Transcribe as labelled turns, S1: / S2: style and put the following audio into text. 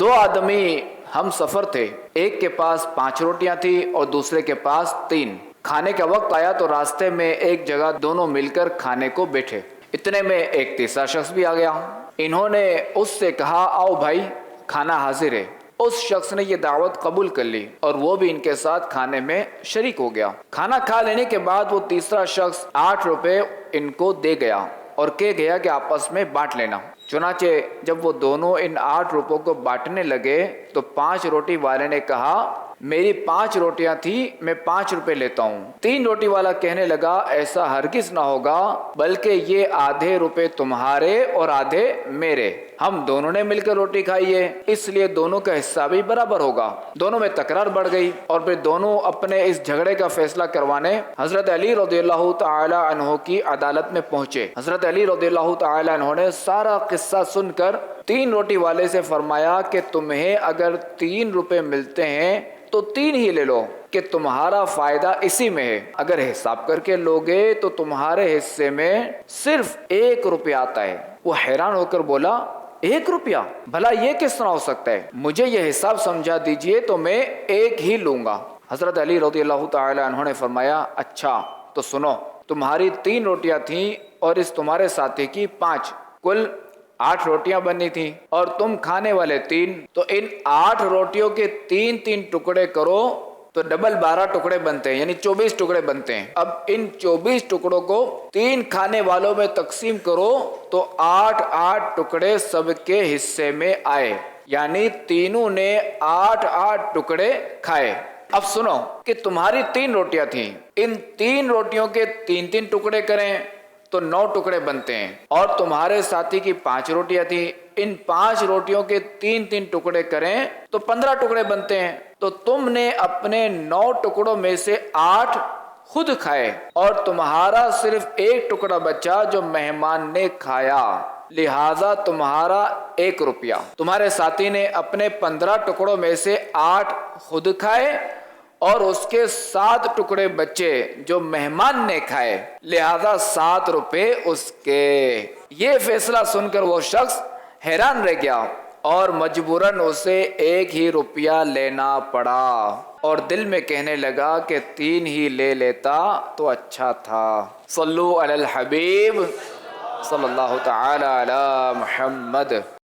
S1: دو آدمی ہم سفر تھے، ایک کے پاس 5 روٹیاں تھی اور دوسرے کے پاس 3۔ کھانے کا وقت آیا تو راستے میں ایک جگہ دونوں مل کر کھانے کو بیٹھے، اتنے میں ایک تیسرا شخص بھی آ گیا۔ انہوں نے اس سے کہا آؤ بھائی کھانا حاضر ہے۔ اس شخص نے یہ دعوت قبول کر لی اور وہ بھی ان کے ساتھ کھانے میں شریک ہو گیا۔ کھانا کھا لینے کے بعد وہ تیسرا شخص 8 روپے ان کو دے گیا اور کہہ گیا کہ آپس میں بانٹ لینا۔ چنانچہ جب وہ دونوں ان 8 روپوں کو بانٹنے لگے تو 5 روٹی والے نے کہا میری 5 روٹیاں تھی، میں 5 روپے لیتا ہوں۔ 3 روٹی والا کہنے لگا ایسا ہرگز نہ ہوگا، بلکہ یہ آدھے روپے تمہارے اور آدھے میرے، ہم دونوں نے مل کر روٹی کھائی ہے اس لیے دونوں کا حصہ بھی برابر ہوگا۔ دونوں میں تکرار بڑھ گئی اور پھر دونوں اپنے اس جھگڑے کا فیصلہ کروانے حضرت علی رضی اللہ تعالی عنہ کی عدالت میں پہنچے۔ حضرت علی رضی اللہ تعالی عنہ نے سارا قصہ سن کر 3 روٹی والے سے فرمایا کہ تمہیں اگر 3 روپے ملتے ہیں تو 3 ہی لے لو کہ تمہارا فائدہ اسی میں ہے، اگر حساب کر کے لوگے تو تمہارے حصے میں صرف 1 روپیہ آتا ہے۔ وہ حیران ہو کر بولا 1 روپیہ؟ بھلا یہ کس طرح ہو سکتا ہے؟ مجھے یہ حساب سمجھا دیجئے تو میں 1 ہی لوں گا۔ حضرت علی رضی اللہ تعالی عنہ نے فرمایا اچھا تو سنو، تمہاری 3 روٹیاں تھیں اور اس تمہارے ساتھی کی 5، کل 8 روٹیاں بنی تھیں اور تم کھانے والے 3، تو ان 8 روٹیوں کے 3 ٹکڑے کرو تو ڈبل 12 ٹکڑے بنتے ہیں، یعنی 24 ٹکڑے بنتے ہیں۔ اب ان 24 ٹکڑوں کو 3 کھانے والوں میں تقسیم کرو تو 8 ٹکڑے سب کے حصے میں آئے، یعنی تینوں نے 8 ٹکڑے کھائے۔ اب سنو کہ تمہاری 3 روٹیاں تھیں، ان 3 روٹیوں کے 3 ٹکڑے کریں تو 9 ٹکڑے بنتے ہیں، اور تمہارے ساتھی کی 5 روٹیاں تھیں، ان 5 روٹیوں کے 3 ٹکڑے کریں تو 15 ٹکڑے بنتے ہیں۔ تو تم نے اپنے 9 ٹکڑوں میں سے 8 خود کھائے اور تمہارا صرف 1 ٹکڑا بچا جو مہمان نے کھایا، لہذا تمہارا 1 روپیہ۔ تمہارے ساتھی نے اپنے 15 ٹکڑوں میں سے 8 خود کھائے اور اس کے 7 ٹکڑے بچے جو مہمان نے کھائے، لہذا 7 روپے اس کے۔ یہ فیصلہ سن کر وہ شخص حیران رہ گیا اور مجبوراً اسے 1 ہی روپیہ لینا پڑا اور دل میں کہنے لگا کہ 3 ہی لے لیتا تو اچھا تھا۔ صلو علی الحبیب صلی اللہ تعالی علی محمد۔